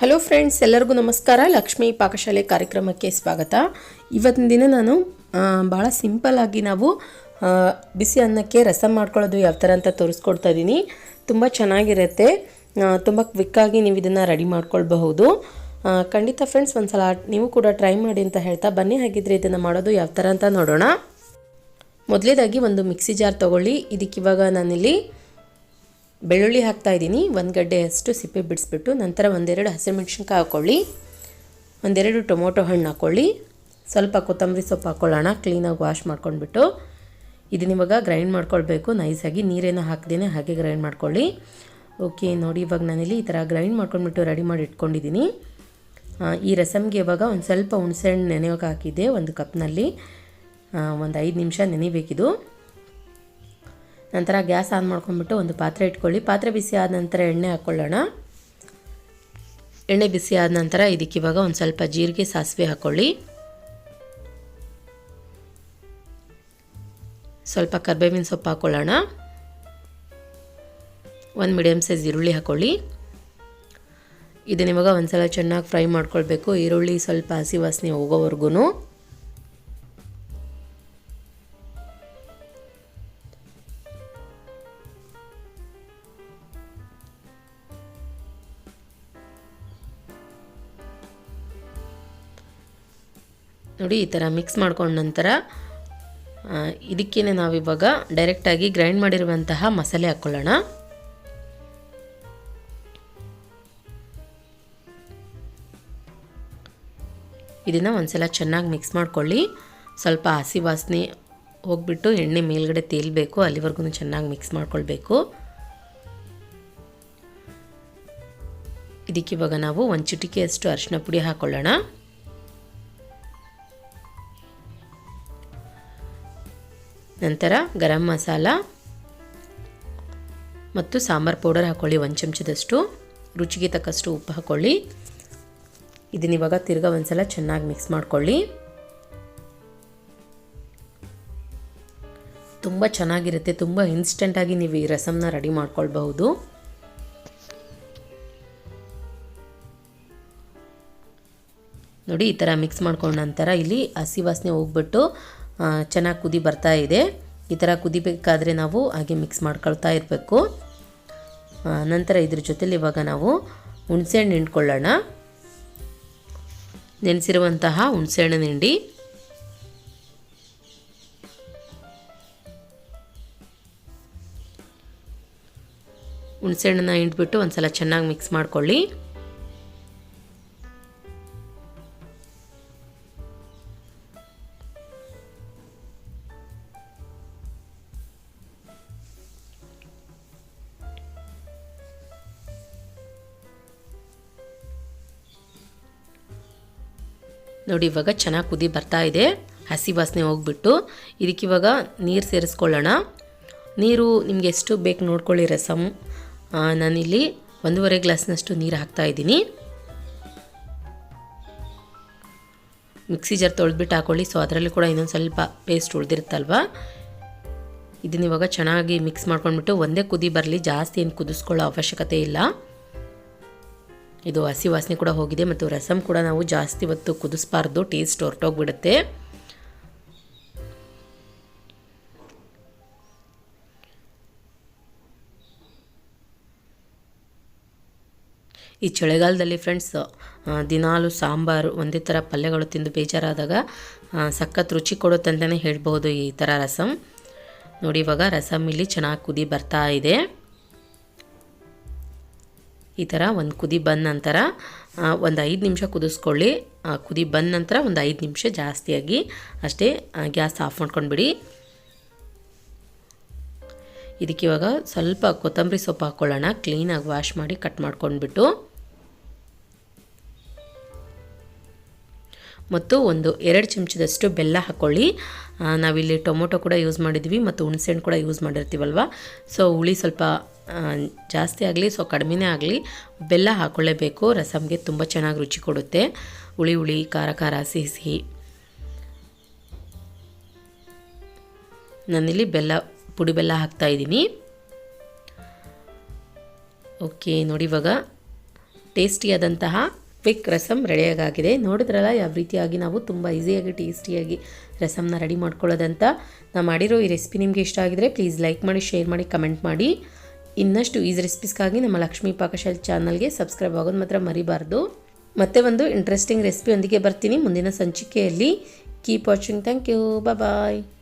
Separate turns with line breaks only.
Hello friends, ಎಲ್ಲರಿಗೂ ನಮಸ್ಕಾರ. ಲಕ್ಷ್ಮಿ ಪಾಕಶಾಲೆ ಕಾರ್ಯಕ್ರಮಕ್ಕೆ ಸ್ವಾಗತ. ಇವತ್ತಿನ ದಿನ ನಾನು ಭಾಳ ಸಿಂಪಲ್ಲಾಗಿ ನಾವು ಬಿಸಿ ಅನ್ನಕ್ಕೆ ರಸಮ್ ಮಾಡ್ಕೊಳ್ಳೋದು ಯಾವ ಥರ ಅಂತ ತೋರಿಸ್ಕೊಡ್ತಾ ಇದ್ದೀನಿ. ತುಂಬ ಚೆನ್ನಾಗಿರುತ್ತೆ, ತುಂಬ ಕ್ವಿಕ್ಕಾಗಿ ನೀವು ಇದನ್ನು ರೆಡಿ ಮಾಡ್ಕೊಳ್ಬಹುದು. ಖಂಡಿತ ಫ್ರೆಂಡ್ಸ್, ಒಂದು ಸಲ ನೀವು ಕೂಡ ಟ್ರೈ ಮಾಡಿ ಅಂತ ಹೇಳ್ತಾ ಬನ್ನಿ. ಹಾಗಿದ್ರೆ ಇದನ್ನು ಮಾಡೋದು ಯಾವ ಥರ ಅಂತ ನೋಡೋಣ. ಮೊದಲೇದಾಗಿ ಒಂದು ಮಿಕ್ಸಿ ಜಾರ್ ತೊಗೊಳ್ಳಿ. ಇದಕ್ಕಿವಾಗ ನಾನಿಲ್ಲಿ ಬೆಳ್ಳುಳ್ಳಿ ಹಾಕ್ತಾ ಇದ್ದೀನಿ. ಒಂದು ಗಡ್ಡೆಯಷ್ಟು ಸಿಪ್ಪೆ ಬಿಡಿಸ್ಬಿಟ್ಟು, ನಂತರ ಒಂದೆರಡು ಹಸಿಮೆಣಸಿನ್ಕಾಯಿ ಹಾಕ್ಕೊಳ್ಳಿ, ಒಂದೆರಡು ಟೊಮೊಟೊ ಹಣ್ಣು ಹಾಕ್ಕೊಳ್ಳಿ, ಸ್ವಲ್ಪ ಕೊತ್ತಂಬರಿ ಸೊಪ್ಪು ಹಾಕ್ಕೊಳ್ಳೋಣ. ಕ್ಲೀನಾಗಿ ವಾಶ್ ಮಾಡ್ಕೊಂಡ್ಬಿಟ್ಟು ಇದನ್ನ ಇವಾಗ ಗ್ರೈಂಡ್ ಮಾಡ್ಕೊಳ್ಬೇಕು. ನೈಸಾಗಿ ನೀರೇನು ಹಾಕ್ದೇನೆ ಹಾಗೆ ಗ್ರೈಂಡ್ ಮಾಡ್ಕೊಳ್ಳಿ. ಓಕೆ ನೋಡಿ, ಇವಾಗ ನಾನಿಲ್ಲಿ ಈ ಥರ ಗ್ರೈಂಡ್ ಮಾಡ್ಕೊಂಡ್ಬಿಟ್ಟು ರೆಡಿ ಮಾಡಿ ಇಟ್ಕೊಂಡಿದ್ದೀನಿ. ಈ ರಸಮ್ಗೆ ಇವಾಗ ಒಂದು ಸ್ವಲ್ಪ ಹುಣಸೆಹಣ್ಣು ನೆನೆಯೋಕೆ ಹಾಕಿದ್ದೆ. ಒಂದು ಕಪ್ನಲ್ಲಿ ಒಂದು 5 ನಿಮಿಷ ನೆನೆಬೇಕಿದು. ನಂತರ ಗ್ಯಾಸ್ ಆನ್ ಮಾಡ್ಕೊಂಡ್ಬಿಟ್ಟು ಒಂದು ಪಾತ್ರೆ ಇಟ್ಕೊಳ್ಳಿ. ಪಾತ್ರೆ ಬಿಸಿ ಆದ ನಂತರ ಎಣ್ಣೆ ಹಾಕ್ಕೊಳ್ಳೋಣ. ಎಣ್ಣೆ ಬಿಸಿ ಆದ ನಂತರ ಇದಕ್ಕಿವಾಗ ಒಂದು ಸ್ವಲ್ಪ ಜೀರಿಗೆ, ಸಾಸಿವೆ ಹಾಕ್ಕೊಳ್ಳಿ. ಸ್ವಲ್ಪ ಕರಿಬೇವಿನ ಸೊಪ್ಪು ಹಾಕ್ಕೊಳ್ಳೋಣ. ಒಂದು ಮೀಡಿಯಮ್ ಸೈಜ್ ಈರುಳ್ಳಿ ಹಾಕ್ಕೊಳ್ಳಿ. ಇದನ್ನಿವಾಗ ಒಂದು ಸಲ ಚೆನ್ನಾಗಿ ಫ್ರೈ ಮಾಡ್ಕೊಳ್ಬೇಕು. ಈರುಳ್ಳಿ ಸ್ವಲ್ಪ ಹಸಿ ವಾಸನೆ ಹೋಗೋವರೆಗೂ. ನೋಡಿ, ಈ ಥರ ಮಿಕ್ಸ್ ಮಾಡ್ಕೊಂಡ ನಂತರ ಇದಕ್ಕೇನೆ ನಾವಿವಾಗ ಡೈರೆಕ್ಟಾಗಿ ಗ್ರೈಂಡ್ ಮಾಡಿರುವಂತಹ ಮಸಾಲೆ ಹಾಕ್ಕೊಳ್ಳೋಣ. ಇದನ್ನು ಒಂದ್ಸಲ ಚೆನ್ನಾಗಿ ಮಿಕ್ಸ್ ಮಾಡ್ಕೊಳ್ಳಿ. ಸ್ವಲ್ಪ ಹಸಿ ವಾಸನೆ ಹೋಗ್ಬಿಟ್ಟು ಎಣ್ಣೆ ಮೇಲ್ಗಡೆ ತೇಲ್ಬೇಕು, ಅಲ್ಲಿವರೆಗೂ ಚೆನ್ನಾಗಿ ಮಿಕ್ಸ್ ಮಾಡ್ಕೊಳ್ಬೇಕು. ಇದಕ್ಕಿವಾಗ ನಾವು ಒಂದು ಚಿಟಿಕೆಯಷ್ಟು ಅರಿಶಿನ ಪುಡಿ ಹಾಕ್ಕೊಳ್ಳೋಣ. ನಂತರ ಗರಂ ಮಸಾಲ ಮತ್ತು ಸಾಂಬಾರು ಪೌಡರ್ ಹಾಕ್ಕೊಳ್ಳಿ. 1 ಚಮಚದಷ್ಟು. ರುಚಿಗೆ ತಕ್ಕಷ್ಟು ಉಪ್ಪು ಹಾಕ್ಕೊಳ್ಳಿ. ಇದನ್ನಿವಾಗ ತಿರ್ಗಾ ಒಂದ್ಸಲ ಚೆನ್ನಾಗಿ ಮಿಕ್ಸ್ ಮಾಡ್ಕೊಳ್ಳಿ. ತುಂಬ ಚೆನ್ನಾಗಿರುತ್ತೆ, ತುಂಬ ಇನ್ಸ್ಟೆಂಟಾಗಿ ನೀವು ಈ ರಸಮ್ನ ರೆಡಿ ಮಾಡ್ಕೊಳ್ಬಹುದು. ನೋಡಿ, ಈ ಥರ ಮಿಕ್ಸ್ ಮಾಡ್ಕೊಂಡ ನಂತರ ಇಲ್ಲಿ ಹಸಿ ವಾಸನೆ ಹೋಗ್ಬಿಟ್ಟು ಚೆನ್ನಾಗಿ ಕುದಿ ಬರ್ತಾ ಇದೆ. ಈ ಥರ ಕುದಿಬೇಕಾದ್ರೆ ನಾವು ಹಾಗೆ ಮಿಕ್ಸ್ ಮಾಡ್ಕೊಳ್ತಾ ಇರಬೇಕು. ನಂತರ ಇದ್ರ ಜೊತೆಲಿ ಇವಾಗ ನಾವು ಹುಣಸೆಹಣ್ಣು ಹಿಂಡ್ಕೊಳ್ಳೋಣ. ನೆನೆಸಿರುವಂತಹ ಹುಣಸೆಹಣ್ಣಿನ ಹಿಂಡಿ ಹುಣಸೆಹಣ್ಣನ್ನ ಹಿಂಡ್ಬಿಟ್ಟು ಒಂದ್ಸಲ ಚೆನ್ನಾಗಿ ಮಿಕ್ಸ್ ಮಾಡ್ಕೊಳ್ಳಿ. ನೋಡಿ, ಇವಾಗ ಚೆನ್ನಾಗಿ ಕುದಿ ಬರ್ತಾ ಇದೆ. ಹಸಿ ವಾಸನೆ ಹೋಗ್ಬಿಟ್ಟು ಇದಕ್ಕಿವಾಗ ನೀರು ಸೇರಿಸ್ಕೊಳ್ಳೋಣ. ನೀರು ನಿಮಗೆ ಎಷ್ಟು ಬೇಕು ನೋಡ್ಕೊಳ್ಳಿ. ರಸಮ್ ನಾನಿಲ್ಲಿ 1.5 ಗ್ಲಾಸ್ನಷ್ಟು ನೀರು ಹಾಕ್ತಾ ಇದ್ದೀನಿ. ಮಿಕ್ಸಿ ಜಾರ್ ತೊಳೆದ್ಬಿಟ್ಟು ಹಾಕ್ಕೊಳ್ಳಿ. ಸೊ ಅದರಲ್ಲಿ ಕೂಡ ಇನ್ನೊಂದು ಸ್ವಲ್ಪ ಪೇಸ್ಟ್ ಉಳಿದಿರುತ್ತಲ್ವ. ಇದನ್ನಿವಾಗ ಚೆನ್ನಾಗಿ ಮಿಕ್ಸ್ ಮಾಡ್ಕೊಂಡ್ಬಿಟ್ಟು ಒಂದೇ ಕುದಿ ಬರಲಿ, ಜಾಸ್ತಿ ಏನು ಕುದಿಸ್ಕೊಳ್ಳೋ ಅವಶ್ಯಕತೆ ಇಲ್ಲ. ಇದು ಹಸಿ ವಾಸನೆ ಕೂಡ ಹೋಗಿದೆ ಮತ್ತು ರಸಮ್ ಕೂಡ ನಾವು ಜಾಸ್ತಿ ಹೊತ್ತು ಕುದಿಸ್ಬಾರ್ದು, ಟೇಸ್ಟ್ ಹೊರಟೋಗ್ಬಿಡುತ್ತೆ. ಈ ಚಳಿಗಾಲದಲ್ಲಿ ಫ್ರೆಂಡ್ಸ್ ದಿನಾಲು ಸಾಂಬಾರು ಒಂದೇ ಥರ ಪಲ್ಯಗಳು ತಿಂದು ಬೇಜಾರಾದಾಗ ಸಖತ್ ರುಚಿ ಕೊಡುತ್ತಂತಲೇ ಹೇಳ್ಬೋದು ಈ ಥರ ರಸಮ್. ನೋಡಿ, ಇವಾಗ ರಸಮ್ ಇಲ್ಲಿ ಚೆನ್ನಾಗಿ ಕುದಿ ಬರ್ತಾ ಇದೆ. ಈ ಥರ ಒಂದು ಕುದಿ ಬಂದ ನಂತರ ಒಂದು 5 ನಿಮಿಷ ಕುದಿಸ್ಕೊಳ್ಳಿ. ಕುದಿ ಬಂದ ನಂತರ ಒಂದು 5 ನಿಮಿಷ ಜಾಸ್ತಿಯಾಗಿ ಅಷ್ಟೇ ಗ್ಯಾಸ್ ಆಫ್ ಮಾಡ್ಕೊಂಡ್ಬಿಡಿ. ಇದಕ್ಕಿವಾಗ ಸ್ವಲ್ಪ ಕೊತ್ತಂಬರಿ ಸೊಪ್ಪು ಹಾಕ್ಕೊಳ್ಳೋಣ. ಕ್ಲೀನಾಗಿ ವಾಶ್ ಮಾಡಿ ಕಟ್ ಮಾಡ್ಕೊಂಡ್ಬಿಟ್ಟು, ಮತ್ತು ಒಂದು 2 ಚಮಚದಷ್ಟು ಬೆಲ್ಲ ಹಾಕ್ಕೊಳ್ಳಿ. ನಾವಿಲ್ಲಿ ಟೊಮೊಟೊ ಕೂಡ ಯೂಸ್ ಮಾಡಿದ್ವಿ ಮತ್ತು ಹುಣಸೆಹಣ್ಣು ಕೂಡ ಯೂಸ್ ಮಾಡಿರ್ತೀವಲ್ವ. ಸೊ ಹುಳಿ ಸ್ವಲ್ಪ ಜಾಸ್ತಿ ಆಗಲಿ ಸೊ ಕಡಿಮೆನೇ ಆಗಲಿ, ಬೆಲ್ಲ ಹಾಕ್ಕೊಳ್ಳೇಬೇಕು. ರಸಮ್ಗೆ ತುಂಬ ಚೆನ್ನಾಗಿ ರುಚಿ ಕೊಡುತ್ತೆ. ಹುಳಿ ಹುಳಿ, ಖಾರ ಖಾರ, ಸಿಹಿ ಸಿಹಿ. ನಾನಿಲ್ಲಿ ಪುಡಿ ಬೆಲ್ಲ ಹಾಕ್ತಾಯಿದ್ದೀನಿ. ಓಕೆ ನೋಡಿ, ಇವಾಗ ಟೇಸ್ಟಿಯಾದಂತಹ ಕ್ವಿಕ್ ರಸಮ್ ರೆಡಿಯಾಗಿದೆ. ನೋಡಿದ್ರಲ್ಲ ಯಾವ ರೀತಿಯಾಗಿ ನಾವು ತುಂಬ ಈಸಿಯಾಗಿ ಟೇಸ್ಟಿಯಾಗಿ ರಸಮ್ನ ರೆಡಿ ಮಾಡ್ಕೊಳ್ಳೋದಂತ. ನಾನು ಮಾಡಿರೋ ಈ ರೆಸಿಪಿ ನಿಮಗೆ ಇಷ್ಟ ಆಗಿದ್ರೆ ಪ್ಲೀಸ್ ಲೈಕ್ ಮಾಡಿ, ಶೇರ್ ಮಾಡಿ, ಕಮೆಂಟ್ ಮಾಡಿ. ಇನ್ನಷ್ಟು ಈಸಿ ರೆಸಿಪೀಸ್ಗಾಗಿ ನಮ್ಮ ಲಕ್ಷ್ಮೀ ಪಾಕಶಾಲೆ ಚಾನಲ್ಗೆ ಸಬ್ಸ್ಕ್ರೈಬ್ ಆಗೋದು ಮಾತ್ರ ಮರಿಬಾರ್ದು. ಮತ್ತೆ ಒಂದು ಇಂಟ್ರೆಸ್ಟಿಂಗ್ ರೆಸಿಪಿಯೊಂದಿಗೆ ಬರ್ತೀನಿ ಮುಂದಿನ ಸಂಚಿಕೆಯಲ್ಲಿ. Keep watching. Thank you. Bye.